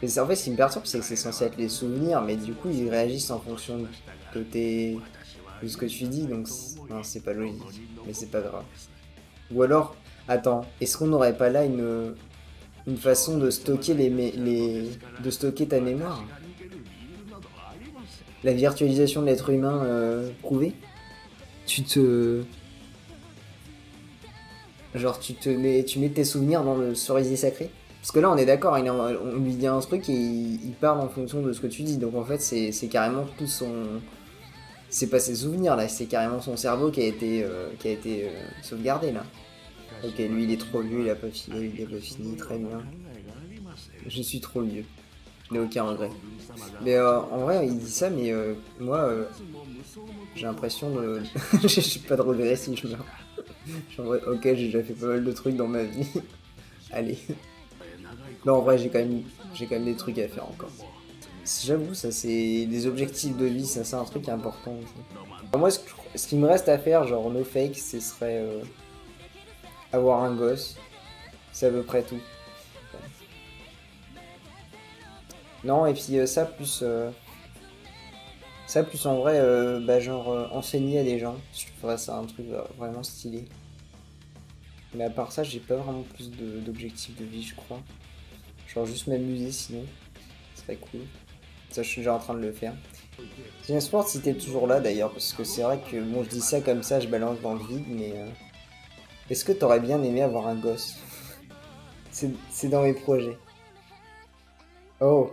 Mais en fait, ce qui me perturbe, c'est que c'est censé être les souvenirs, mais du coup, ils réagissent en fonction de tes... de ce que tu dis, donc non, c'est pas logique. Mais c'est pas grave. Ou alors, attends, est-ce qu'on n'aurait pas là une façon de stocker de stocker ta mémoire? La virtualisation de l'être humain prouvée? Tu te... Genre, tu mets tes souvenirs dans le cerisier sacré? Parce que là, on est d'accord, on lui dit un truc et il parle en fonction de ce que tu dis. Donc en fait, c'est carrément tout son... C'est pas ses souvenirs là, c'est carrément son cerveau qui a été sauvegardé là. Ok, lui il est trop vieux, il a pas fini, très bien. Je suis trop vieux, je n'ai aucun regret. Mais en vrai, il dit ça, mais moi, j'ai l'impression de... j'ai pas de regret si je meurs. Je suis en vrai, ok, j'ai déjà fait pas mal de trucs dans ma vie. Allez. Non, en vrai, j'ai quand même des trucs à faire encore. J'avoue, ça c'est des objectifs de vie, ça c'est un truc important aussi. Enfin, moi, ce qui me reste à faire, genre no fake, ce serait avoir un gosse. C'est à peu près tout. Non, et puis ça plus en vrai, bah, genre enseigner à des gens. Je trouverais ça un truc vraiment stylé. Mais à part ça, j'ai pas vraiment plus d'objectifs de vie, je crois. Genre juste m'amuser sinon, ce serait cool. Ça, je suis déjà en train de le faire. Tiens, Sport, si t'es toujours là d'ailleurs, parce que c'est vrai que bon, je dis ça comme ça, je balance dans le vide, mais est-ce que t'aurais bien aimé avoir un gosse? C'est dans mes projets. Oh,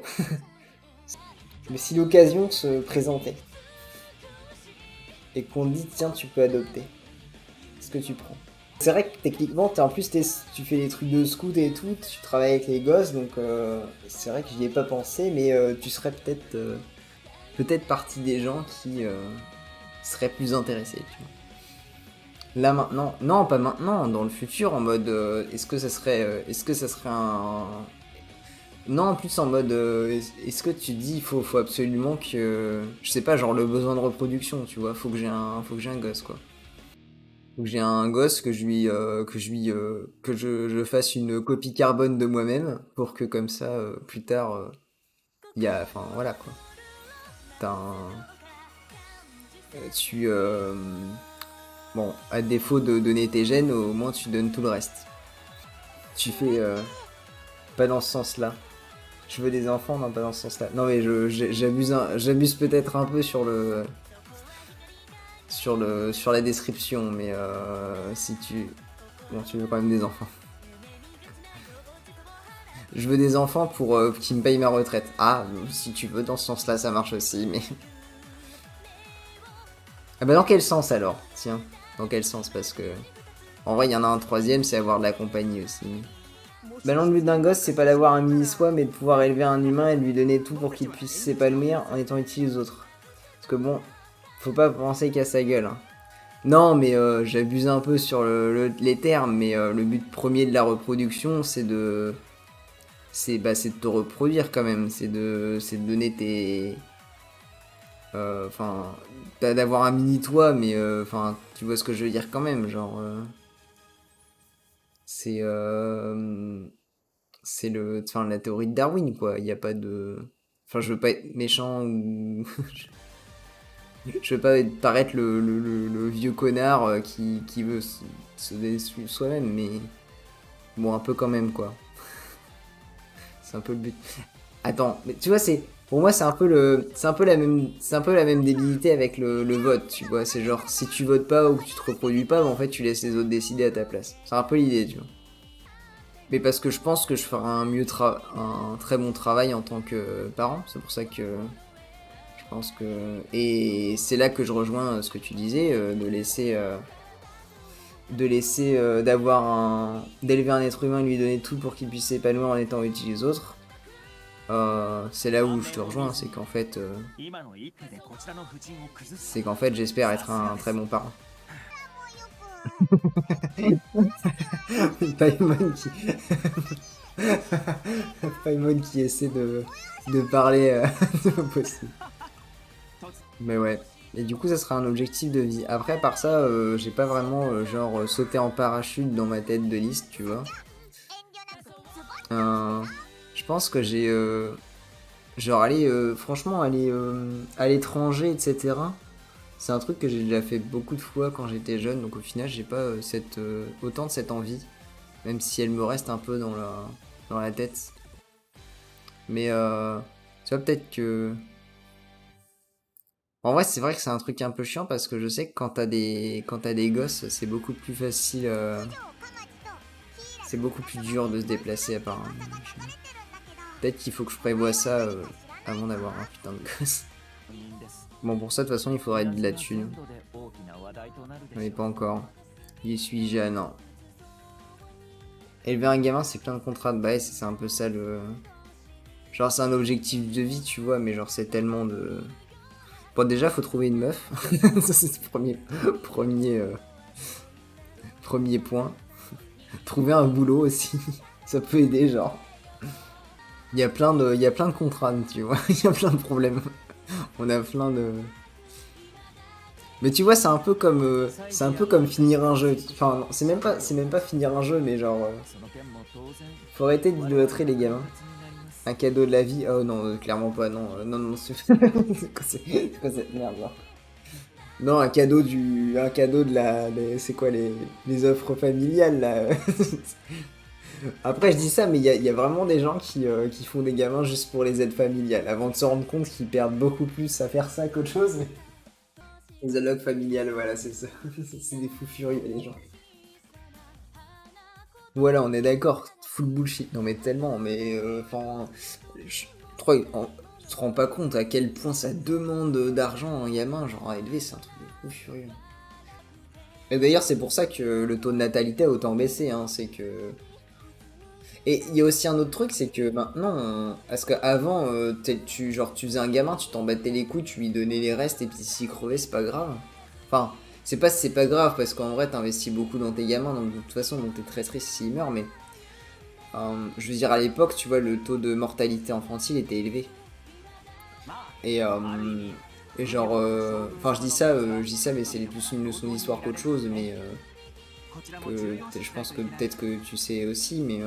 mais si l'occasion se présentait et qu'on te dit tiens, tu peux adopter, est-ce que tu prends? C'est vrai que techniquement, en plus, tu fais des trucs de scout et tout, tu travailles avec les gosses, donc c'est vrai que j'y ai pas pensé, mais tu serais peut-être partie des gens qui seraient plus intéressés. Tu vois. Là maintenant, non, pas maintenant, dans le futur, en mode, est-ce que ça serait un, non, en plus en mode, est-ce que tu dis, faut absolument que, je sais pas, genre le besoin de reproduction, tu vois, faut que j'ai un gosse quoi. Faut que j'ai un gosse que je fasse une copie carbone de moi-même pour que comme ça, plus tard, enfin voilà quoi. T'as un, tu, bon, à défaut de donner tes gènes, au moins tu donnes tout le reste. Tu fais, pas dans ce sens-là. Je veux des enfants, non pas dans ce sens-là. Non mais j'abuse peut-être un peu sur la description, mais si tu, bon, tu veux quand même des enfants. Je veux des enfants pour qu'ils me payent ma retraite. Ah, si tu veux dans ce sens-là, ça marche aussi, mais ah bah dans quel sens alors? Tiens, dans quel sens? Parce que en vrai, il y en a un troisième, c'est avoir de la compagnie aussi. Bah non, le but d'un gosse, c'est pas d'avoir un mini-soi, mais de pouvoir élever un humain et de lui donner tout pour qu'il puisse s'épanouir en étant utile aux autres. Parce que bon, faut pas penser qu'à sa gueule. Hein. Non, mais j'abuse un peu sur les termes, mais le but premier de la reproduction, c'est de te reproduire quand même, c'est de donner tes, enfin, d'avoir un mini toi, mais enfin, tu vois ce que je veux dire quand même, genre, c'est c'est enfin, la théorie de Darwin, quoi. Il n'y a pas de, enfin, je veux pas être méchant ou je veux pas paraître le vieux connard qui veut se détruire soi-même, mais bon, un peu quand même, quoi. C'est un peu le but. Attends, mais tu vois, pour moi, c'est un peu la même débilité avec le vote, tu vois. C'est genre, si tu votes pas ou que tu te reproduis pas, bah, en fait, tu laisses les autres décider à ta place. C'est un peu l'idée, tu vois. Mais parce que je pense que je ferai un très bon travail en tant que parent. C'est pour ça que je pense que, et c'est là que je rejoins ce que tu disais, d'élever un être humain et lui donner tout pour qu'il puisse s'épanouir en étant utile aux autres. C'est là où je te rejoins, c'est qu'en fait j'espère être un très bon parent. Paimon qui, Paimon qui essaie de parler de possible. Mais ouais. Et du coup, ça sera un objectif de vie. Après, par ça, j'ai pas vraiment genre sauté en parachute dans ma tête de liste, tu vois. Euh, Je pense que j'ai genre aller franchement aller à l'étranger, etc. C'est un truc que j'ai déjà fait beaucoup de fois quand j'étais jeune, donc au final j'ai pas autant de cette envie, même si elle me reste un peu dans la tête. Mais tu vois, peut-être que en vrai, c'est vrai que c'est un truc un peu chiant parce que je sais que quand t'as des gosses, c'est beaucoup plus facile, c'est beaucoup plus dur de se déplacer apparemment. Peut-être qu'il faut que je prévoie ça avant d'avoir un putain de gosse. Bon, pour ça, de toute façon, il faudrait de la thune. Mais pas encore. Y suis-je? Non. Élever un gamin, c'est plein de contrats de bail, c'est un peu ça le. Genre, c'est un objectif de vie, tu vois, mais genre, c'est tellement de. Bon, déjà, faut trouver une meuf. Ça, c'est le premier, premier point. Trouver un boulot aussi. Ça peut aider, genre. Il y a plein de contraintes, tu vois. Il y a plein de problèmes. On a plein de. Mais tu vois, c'est un peu comme finir un jeu. Enfin, non, c'est même pas finir un jeu, mais genre, faut arrêter d'idolâtrer les gamins. Un cadeau de la vie. Oh non, clairement pas. Non, non, non. C'est quoi cette merde là? Non, un cadeau de c'est quoi les offres familiales là? Après, je dis ça, mais il y a vraiment des gens qui font des gamins juste pour les aides familiales, avant de se rendre compte qu'ils perdent beaucoup plus à faire ça qu'autre chose. Les allocs familiales, voilà, c'est ça. C'est des fous furieux, les gens. Voilà, on est d'accord, full bullshit. Non, mais tellement, mais enfin. Je crois, tu te rends pas compte à quel point ça demande d'argent un gamin, genre à élever, c'est un truc de fou furieux. Et d'ailleurs, c'est pour ça que le taux de natalité a autant baissé, hein, c'est que. Et il y a aussi un autre truc, c'est que maintenant, parce qu'avant, tu faisais un gamin, tu t'en battais les couilles, tu lui donnais les restes, et puis s'il crevait, c'est pas grave. Enfin, c'est pas grave, parce qu'en vrai, t'investis beaucoup dans tes gamins, donc de toute façon, donc t'es très triste s'il meurt, mais je veux dire, à l'époque, tu vois, le taux de mortalité infantile était élevé. Et, genre, enfin, je dis ça, mais c'est plus une leçon d'histoire qu'autre chose, mais je pense que peut-être que tu sais aussi, mais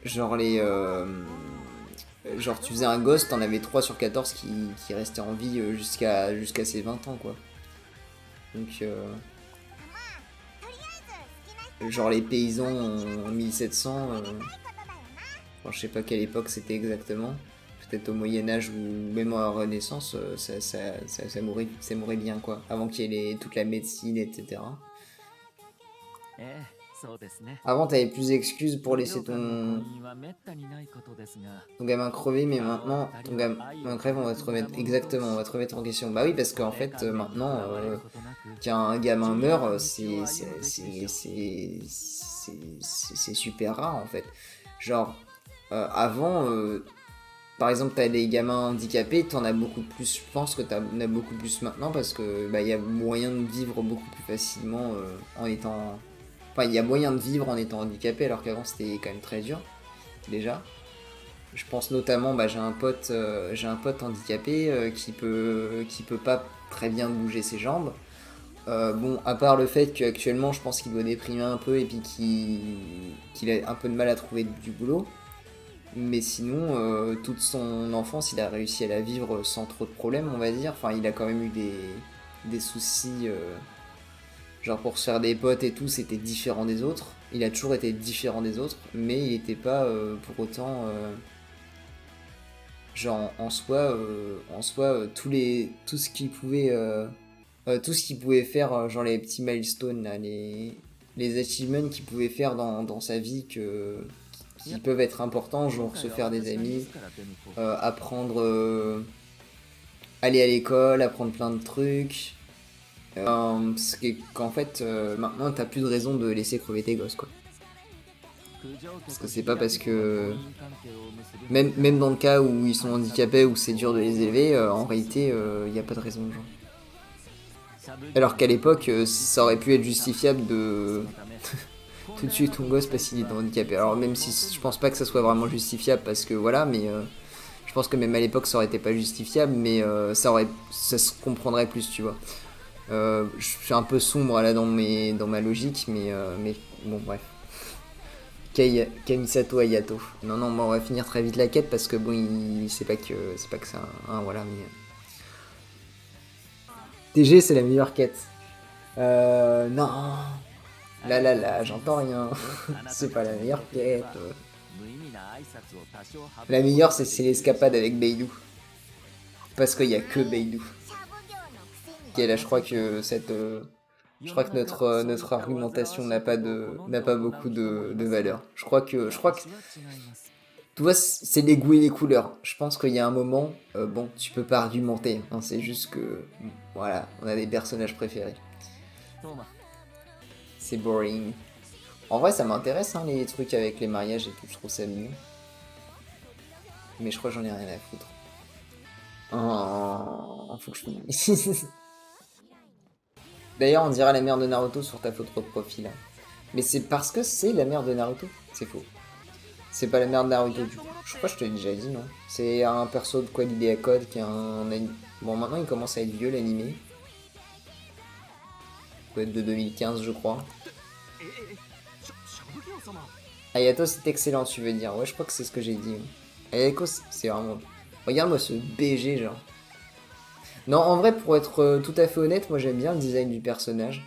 genre genre tu faisais un gosse, t'en avais 3 sur 14 qui restaient en vie jusqu'à ses 20 ans, quoi. Donc, genre les paysans en 1700, enfin, je sais pas quelle époque c'était exactement, peut-être au Moyen-Âge ou même à la Renaissance, ça mourait bien, quoi. Avant qu'il y ait toute la médecine, etc. Avant, t'avais plus d'excuses pour laisser ton gamin crever, mais maintenant, ton gamin crève, on va te remettre, exactement, on va te remettre en question. Bah oui, parce qu'en fait, maintenant, qu'un gamin meurt, c'est super rare, en fait. Genre, avant, par exemple, t'as des gamins handicapés, t'en as beaucoup plus, je pense que t'en as beaucoup plus maintenant, parce que bah, y a moyen de vivre beaucoup plus facilement en étant... Enfin, il y a moyen de vivre en étant handicapé, alors qu'avant c'était quand même très dur, déjà. Je pense notamment, bah, j'ai un pote handicapé qui peut pas très bien bouger ses jambes. Bon, à part le fait qu'actuellement, je pense qu'il doit déprimer un peu et puis qu'il a un peu de mal à trouver du boulot. Mais sinon, toute son enfance, il a réussi à la vivre sans trop de problèmes, on va dire. Enfin, il a quand même eu des soucis. Genre pour se faire des potes et tout, c'était différent des autres. Il a toujours été différent des autres, mais il n'était pas pour autant... genre en soi tout ce qu'il pouvait faire, genre les petits milestones, là, les achievements qu'il pouvait faire dans sa vie qui peuvent être importants, genre se faire des amis, apprendre, aller à l'école, apprendre plein de trucs. Parce qu'en fait, maintenant, t'as plus de raison de laisser crever tes gosses, quoi. Parce que c'est pas parce que... Même dans le cas où ils sont handicapés, où c'est dur de les élever, en réalité, il n'y a pas de raison, genre. Alors qu'à l'époque, ça aurait pu être justifiable de... tout de suite ton gosse parce qu'il est handicapé. Alors même si je pense pas que ça soit vraiment justifiable, parce que voilà, mais... je pense que même à l'époque, ça aurait été pas justifiable, mais ça se comprendrait plus, tu vois. Je suis un peu sombre là dans ma logique, mais bon, bref. Kamisato Ayato. Non, non, bon, on va finir très vite la quête parce que bon, c'est pas que c'est voilà, mais TG c'est la meilleure quête. Non, là, j'entends rien. C'est pas la meilleure quête. La meilleure c'est l'escapade avec Beidou parce qu'il y a que Beidou. Ok, là je crois que je crois que notre argumentation n'a pas beaucoup de valeur. Je crois que tu vois, c'est les goûts et les couleurs. Je pense qu'il y a un moment, bon, tu peux pas argumenter, hein, c'est juste que, bon, voilà, on a des personnages préférés. C'est boring. En vrai, ça m'intéresse, hein, les trucs avec les mariages et tout, je trouve ça mignon. Mais je crois que j'en ai rien à foutre. Oh, faut que je finisse. D'ailleurs, on dirait la mère de Naruto sur ta photo de profil. Hein. Mais c'est parce que c'est la mère de Naruto. C'est faux. C'est pas la mère de Naruto du coup. Je crois que je te l'ai déjà dit, non? C'est un perso de quoi l'idée à code qui a un... Bon, maintenant il commence à être vieux l'animé. Il doit être de 2015, je crois. Ayato, c'est excellent, tu veux dire. Ouais, je crois que c'est ce que j'ai dit. Ayako, c'est vraiment... Regarde-moi ce BG, genre. Non, en vrai, pour être tout à fait honnête, moi j'aime bien le design du personnage.